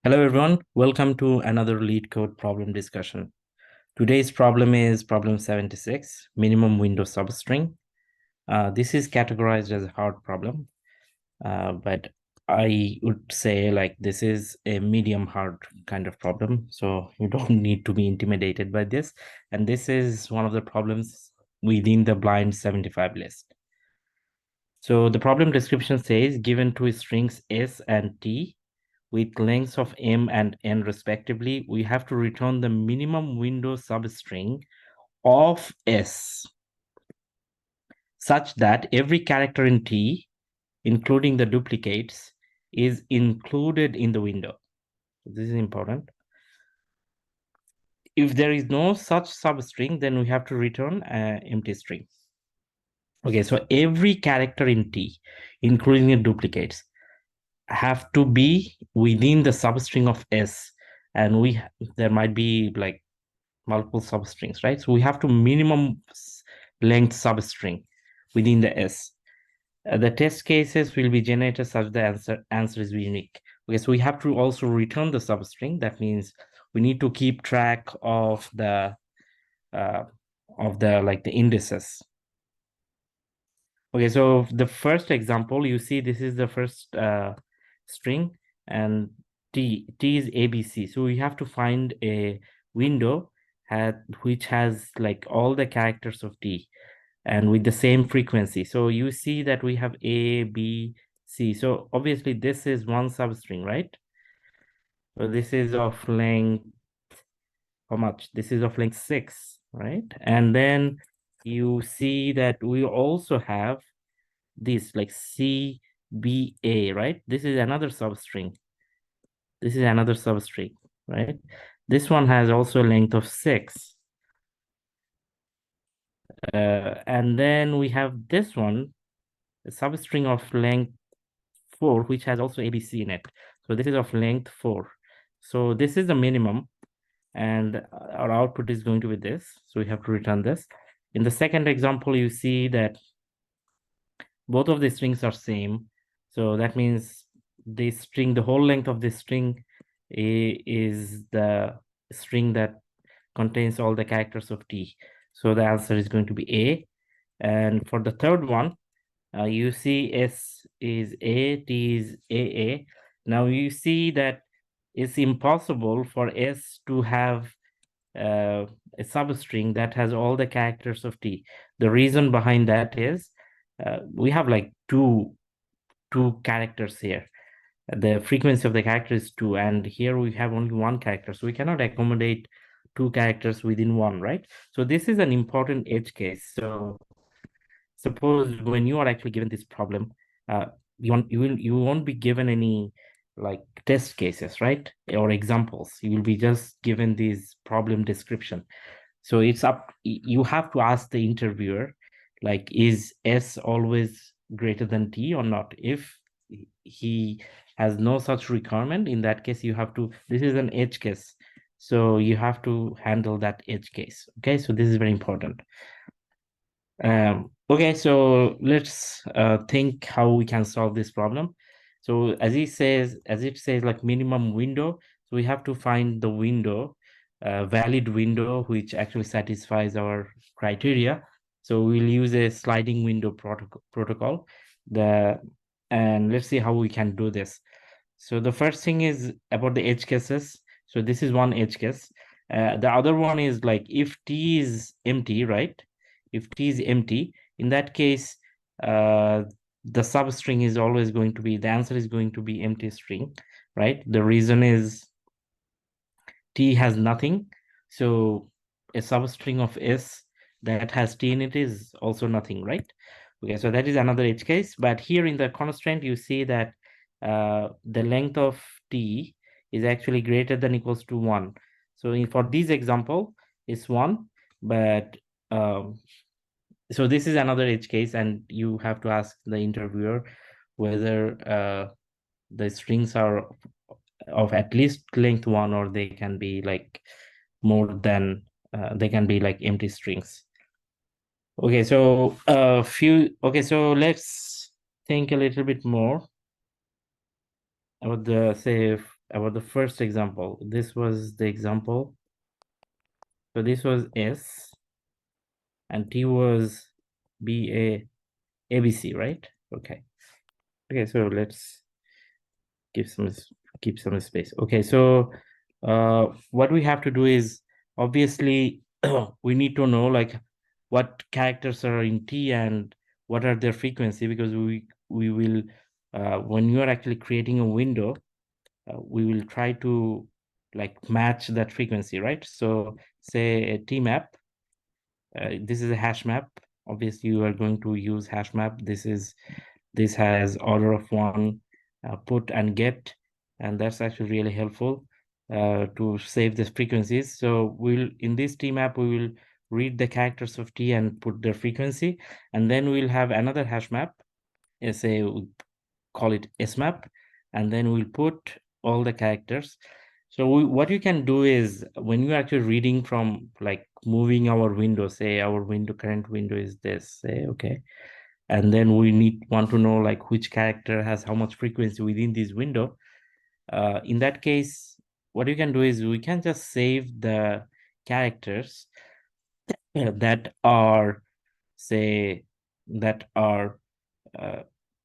Hello everyone, welcome to another Leetcode problem discussion. Today's problem is problem 76, minimum window substring. This is categorized as a hard problem, but I would say like this is a medium hard kind of problem, so you don't need to be intimidated by this. And this is one of the problems within the blind 75 list. So the problem description says given two strings S and T, with lengths of m and n respectively, we have to return the minimum window substring of S such that every character in T, including the duplicates, is included in the window. This is important. If there is no such substring, then we have to return an empty string. Okay, so every character in T, including the duplicates, have to be within the substring of S, and there might be like multiple substrings, right? So we have to minimum length substring within the S. The test cases will be generated such the answer is unique. Okay, so we have to also return the substring. That means we need to keep track of the like the indices. Okay, so the first example, you see this is the first string, and T is ABC. So we have to find a window which has like all the characters of T and with the same frequency. So you see that we have A, B, C. So obviously this is one substring, right? So this is of length, how much? This is of length 6, right? And then you see that we also have this like CBA, right? This is another substring. This is another substring, right? This one has also a length of 6. And then we have this one, a substring of length 4, which has also ABC in it. So this is of length 4. So this is the minimum, and our output is going to be this. So we have to return this. In the second example, you see that both of the strings are same. So that means the whole length of this string is the string that contains all the characters of T. So the answer is going to be A. And for the third one, you see S is A, T is AA. Now you see that it's impossible for S to have a substring that has all the characters of T. The reason behind that is we have like two characters here. The frequency of the character is 2, and here we have only one character, so we cannot accommodate two characters within one, right? So this is an important edge case. So suppose when you are actually given this problem, you won't be given any like test cases, right? Or examples. You will be just given this problem description. So you have to ask the interviewer, like, is S always greater than T or not? If he has no such requirement, in that case, this is an edge case. So you have to handle that edge case. Okay, so this is very important. Okay, so let's think how we can solve this problem. So as it says like minimum window, so we have to find the window, valid window, which actually satisfies our criteria. So we'll use a sliding window protocol. And let's see how we can do this. So the first thing is about the edge cases. So this is one edge case. The other one is like if T is empty, right? If T is empty, in that case, the substring is always going to be, the answer is going to be empty string, right? The reason is T has nothing. So a substring of S that has T in it is also nothing, right? Okay, so that is another edge case. But here in the constraint, you see that the length of T is actually greater than equals to 1. So for this example, it's 1, but so this is another edge case, and you have to ask the interviewer whether the strings are of at least length 1, or they can be like more than they can be like empty strings. Okay, so so let's think a little bit more about the say about the first example. This was the example. So this was S and T was ABC, right? Okay. Okay, so let's give some keep some space. Okay, so what we have to do is obviously we need to know like what characters are in T and what are their frequency, because we will when you are actually creating a window, we will try to like match that frequency, right? So say a T map, this is a hash map. Obviously, you are going to use hash map. This has order of one, put and get, and that's actually really helpful to save these frequencies. So we'll in this T map we will read the characters of T and put their frequency, and then we'll have another hash map. Say we call it S map, and then we'll put all the characters. So what you can do is when you're actually reading from like moving our window, say our window current window is this, say okay, and then we want to know like which character has how much frequency within this window. In that case, what you can do is we can just save the characters that are say that are uh,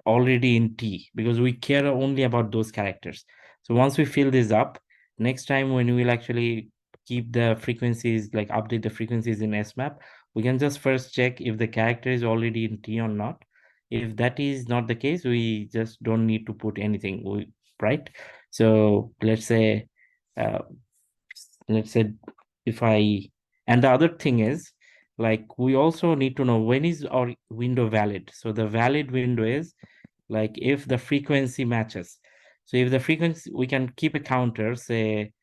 already in T, because we care only about those characters. So once we fill this up, next time when we will actually keep the frequencies, like update the frequencies in SMAP, we can just first check if the character is already in T or not. If that is not the case, we just don't need to put anything, right? So uh, let's say if I, and the other thing is, like we also need to know when is our window valid. So the valid window is like if the frequency matches. So if the frequency, we can keep a counter, say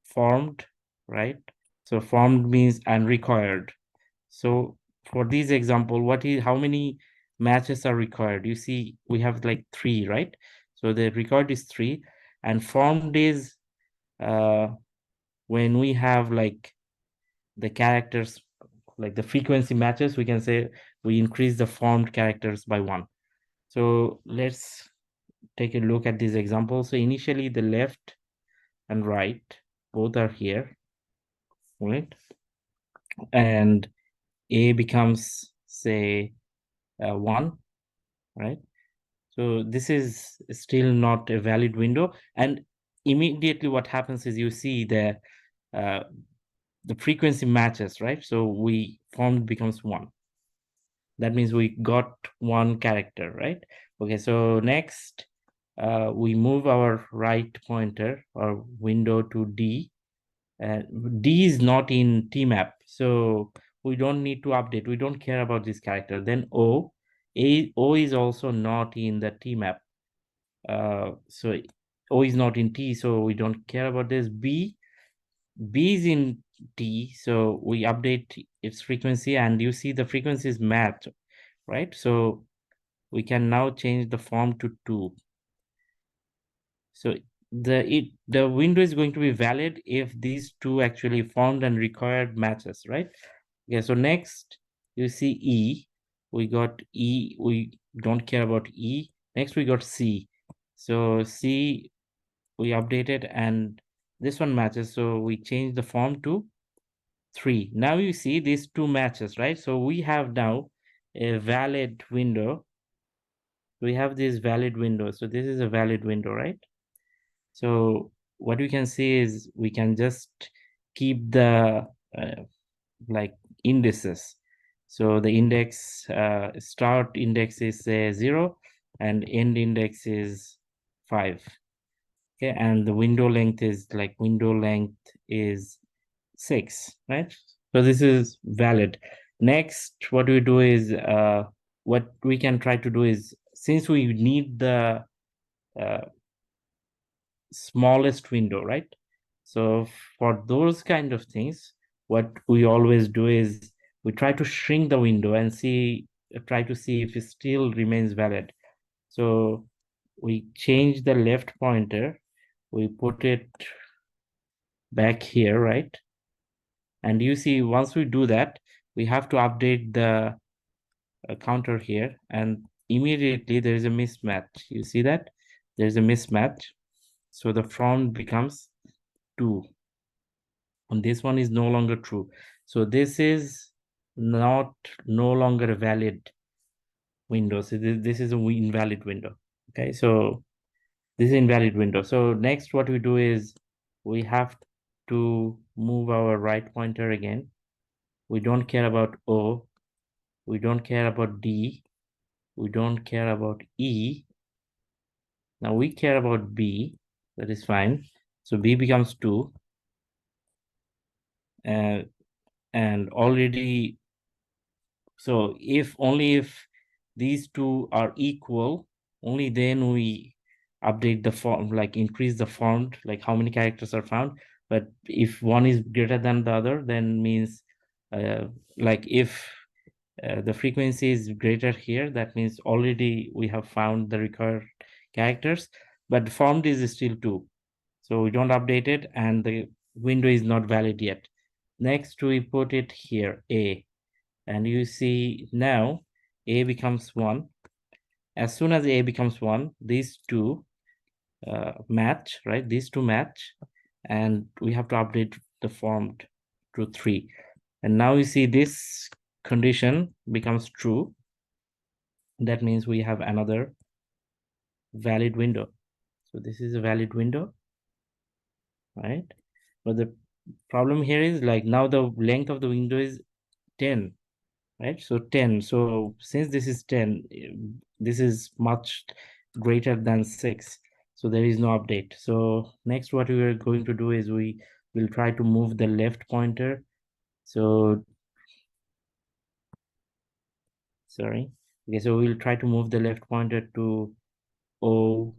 formed, right? So formed means and required. So for this example, how many matches are required? You see, we have like 3, right? So the required is 3, and formed is uh, when we have like the characters, like the frequency matches, we can say we increase the formed characters by 1. So let's take a look at this example. So initially the left and right both are here, right? And A becomes say 1, right? So this is still not a valid window. And immediately what happens is you see uh, the frequency matches, right? So we formed becomes 1. That means we got 1 character, right? Okay, so next we move our right pointer or window to D. D is not in tmap, so we don't need to update. We don't care about this character. Then O is also not in the tmap. So O is not in T, so we don't care about this. B is in T, so we update its frequency, and you see the frequency is matched, right? So we can now change the form to 2. So the window is going to be valid if these two actually formed and required matches, right? Okay, so next you see E. We got E, we don't care about E. Next we got C. So C we updated and this one matches, so we change the form to 3. Now you see these 2 matches, right? So we have now a valid window. We have this valid window. So this is a valid window, right? So what we can see is we can just keep the like indices. So the index start index is 0 and end index is 5. Okay, and the window length is 6, right? So this is valid. Next, what we do is what we can try to do is, since we need the uh, smallest window, right? So for those kind of things, what we always do is we try to shrink the window and try to see if it still remains valid. So we change the left pointer, we put it back here, right? And you see, once we do that, we have to update the counter here, and immediately there is a mismatch. You see that? There's a mismatch. So the font becomes 2. And this one is no longer true. So this is no longer a valid window. So this is an invalid window. Okay, so this is invalid window. So next what we do is we have to move our right pointer again. We don't care about O. We don't care about D. We don't care about E. Now we care about B. That is fine. So B becomes 2. And already, so if only if these two are equal, only then we update the font, like increase the font, like how many characters are found. But if one is greater than the other, then means like if the frequency is greater here, that means already we have found the required characters, but font is still 2. So we don't update it and the window is not valid yet. Next, we put it here, A. And you see now A becomes 1. As soon as A becomes 1, these two match, right? These two match. And we have to update the font to 3. And now you see this condition becomes true. That means we have another valid window. So this is a valid window, right? But the problem here is like now the length of the window is 10, right? So 10. So since this is 10, this is much greater than 6. So there is no update. So next what we are going to do is we will try to move the left pointer. So sorry. Okay, so we'll try to move the left pointer to O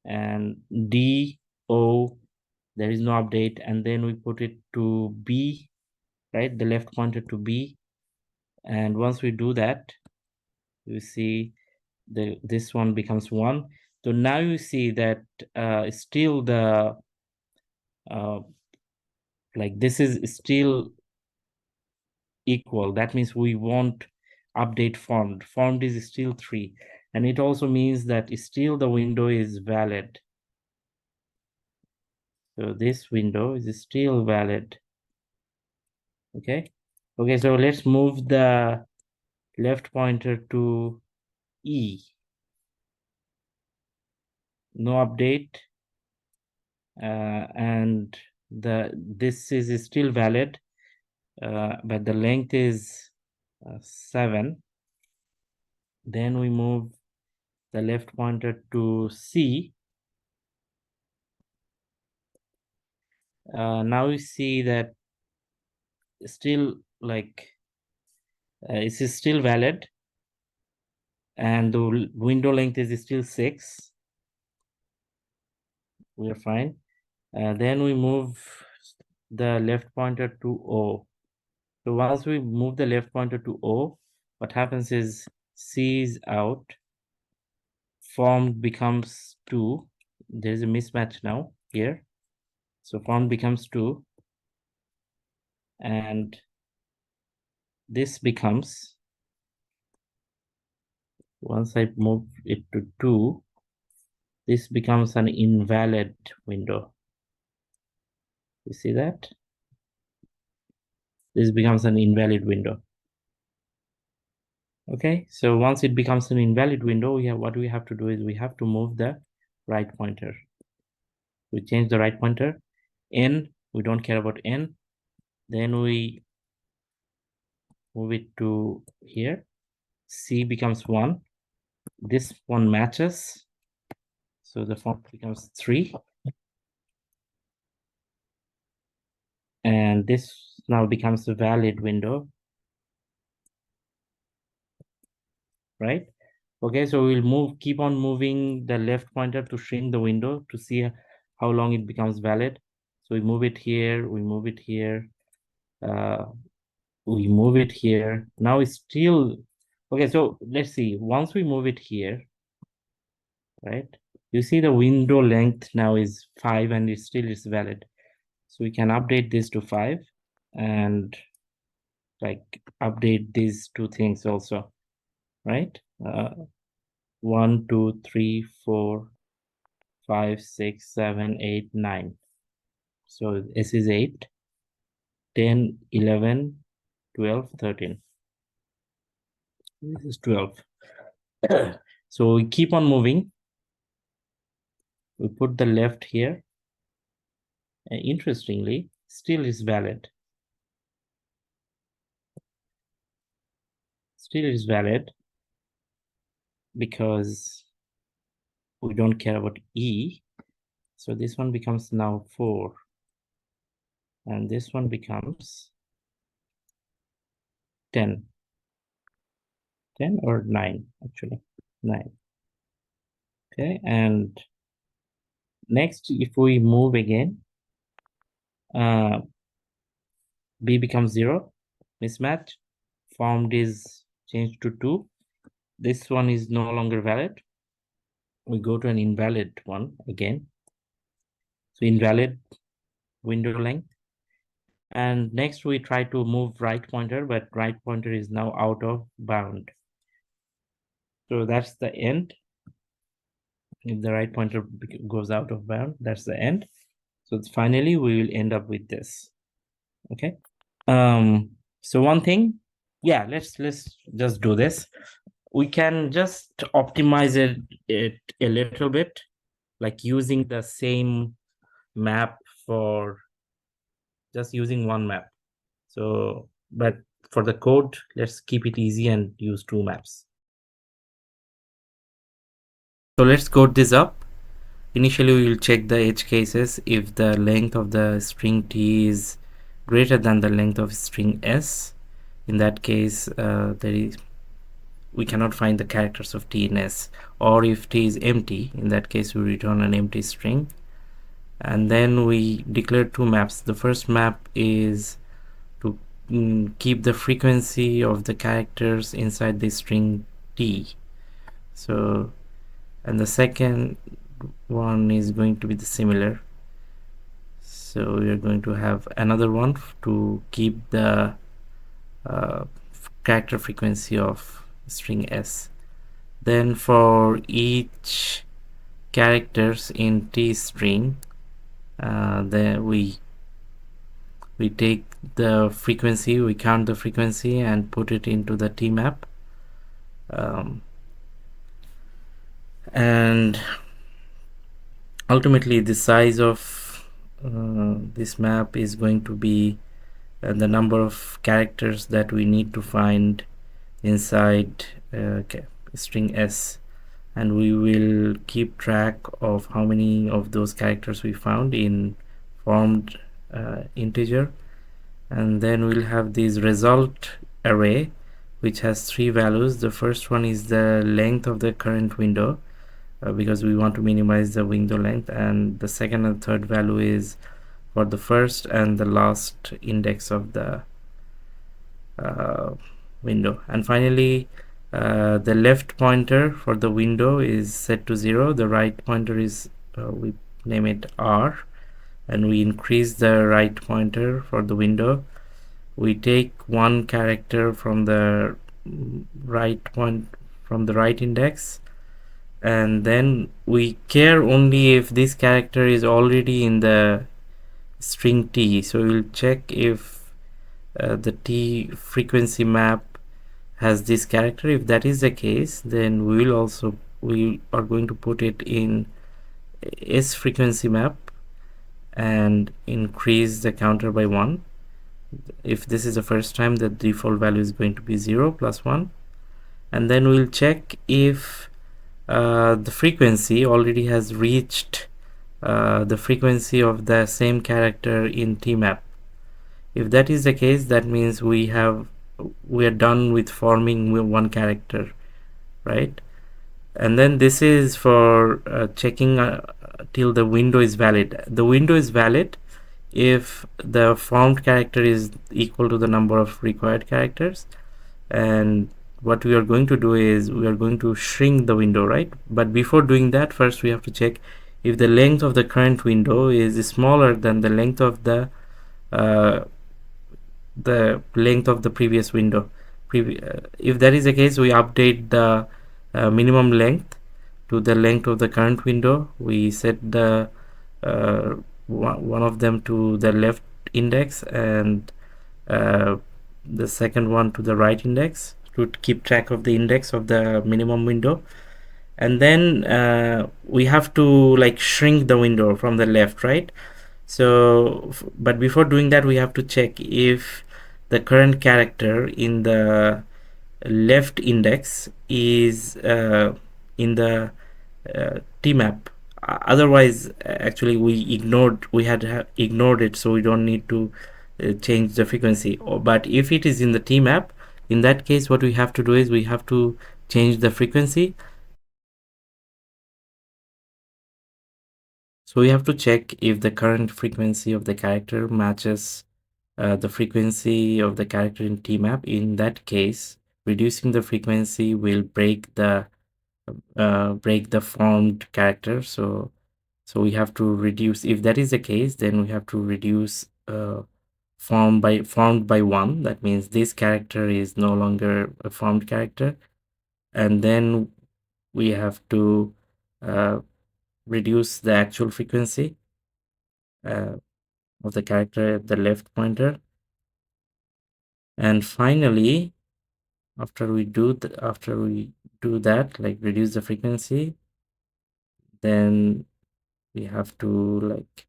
and D, O. There is no update. And then we put it to B, right? The left pointer to B. And once we do that, you see this one becomes 1. So now you see that still the like this is still equal. That means we won't update font. Font is still 3. And it also means that still the window is valid. So this window is still valid. Okay. Okay, so let's move the left pointer to E. No update. And this is still valid, but the length is 7. Then we move the left pointer to C. Now you see that still like it is still valid, and the window length is still 6. We are fine. Then we move the left pointer to O. So once we move the left pointer to O, what happens is C is out. Font becomes 2. There is a mismatch now here. So font becomes 2. And this becomes, once I move it to 2, this becomes an invalid window. You see that? This becomes an invalid window. Okay, so once it becomes an invalid window, what we have to do is we have to move the right pointer. We change the right pointer. N, we don't care about N. Then we move it to here. C becomes 1. This one matches. So the font becomes 3. And this now becomes a valid window, right? Okay, so we'll keep on moving the left pointer to shrink the window to see how long it becomes valid. So we move it here, we move it here, we move it here. Now it's still, okay, so let's see, once we move it here, right? You see the window length now is 5 and it still is valid. So we can update this to 5 and like update these two things also, right? 1, 2, 3, 4, 5, 6, 7, 8, 9. So S is 8, 10, 11, 12, 13. This is 12. So we keep on moving. We put the left here. And interestingly, still is valid. Still is valid because we don't care about E. So this one becomes now 4. And this one becomes 10. 10 or 9, actually. 9. Okay, and next, if we move again, B becomes 0. Mismatch. Formed is changed to 2. This one is no longer valid. We go to an invalid one again. So invalid window length. And next we try to move right pointer, but right pointer is now out of bound. So that's the end. If the right pointer goes out of bound, that's the end. So finally we will end up with this. Okay. So one thing, yeah, let's just do this. We can just optimize it a little bit, like using the same map for just using one map. So, but for the code, let's keep it easy and use 2 maps. So let's code this up. Initially, we will check the edge cases if the length of the string t is greater than the length of string s. In that case, we cannot find the characters of t in s, or if t is empty, in that case we return an empty string. And then we declare 2 maps. The first map is to keep the frequency of the characters inside the string t. So, and the second one is going to be the similar. So we are going to have another one to keep the character frequency of string s. Then for each characters in t string, then we take the frequency, we count the frequency and put it into the t map. And ultimately the size of this map is going to be the number of characters that we need to find inside string s, and we will keep track of how many of those characters we found in formed integer. And then we'll have this result array which has 3 values. The first one is the length of the current window, because we want to minimize the window length, and the second and third value is for the first and the last index of the window. And finally, the left pointer for the window is set to 0. The right pointer is we name it R, and we increase the right pointer for the window. We take one character from the right index, and then we care only if this character is already in the string t. So we'll check if the t frequency map has this character. If that is the case, then we are going to put it in s frequency map and increase the counter by 1. If this is the first time, the default value is going to be 0 plus 1. And then we'll check if the frequency already has reached the frequency of the same character in tmap. If that is the case, that means we are done with forming one character, right? And then this is for checking till the window is valid. The window is valid if the formed character is equal to the number of required characters. And what we are going to do is we are going to shrink the window, right? But before doing that, first we have to check if the length of the current window is smaller than the length of the length of the previous window. If that is the case, we update the minimum length to the length of the current window. We set the one of them to the left index and uh, the second one to the right index to keep track of the index of the minimum window. And then we have to like shrink the window from the left, right? So but before doing that, we have to check if the current character in the left index is in the tmap. Otherwise, actually we had ignored it, so we don't need to change the frequency. But if it is in the tmap, in that case what we have to do is we have to change the frequency. So we have to check if the current frequency of the character matches the frequency of the character in tmap. In that case, reducing the frequency will break the formed character. So we have to reduce. If that is the case, then we have to reduce formed by 1. That means this character is no longer a formed character, and then we have to reduce the actual frequency of the character at the left pointer. And finally, after we do that, like reduce the frequency, then we have to like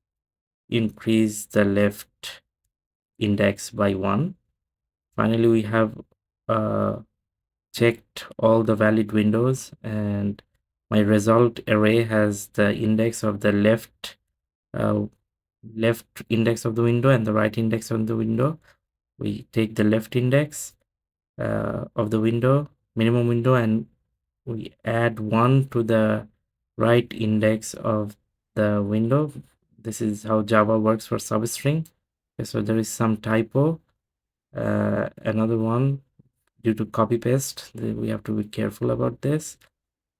increase the left index by 1. Finally, we have checked all the valid windows, and my result array has the index of the left index of the window and the right index of the window. We take the left index of the window, minimum window, and we add 1 to the right index of the window. This is how Java works for substring. Okay, so there is some typo. Another one due to copy paste. We have to be careful about this.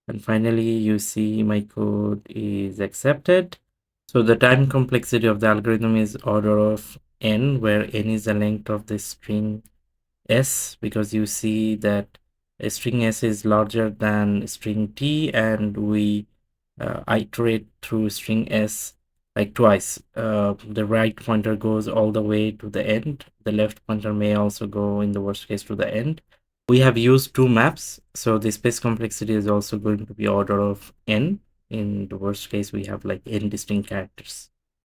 And finally, you see my code is accepted. So the time complexity of the algorithm is order of n, where n is the length of the string s, because you see that a string s is larger than string t, and we iterate through string s like twice. The right pointer goes all the way to the end. The left pointer may also go, in the worst case, to the end. We have used 2 maps, so the space complexity is also going to be order of n. In the worst case, we have like n distinct characters.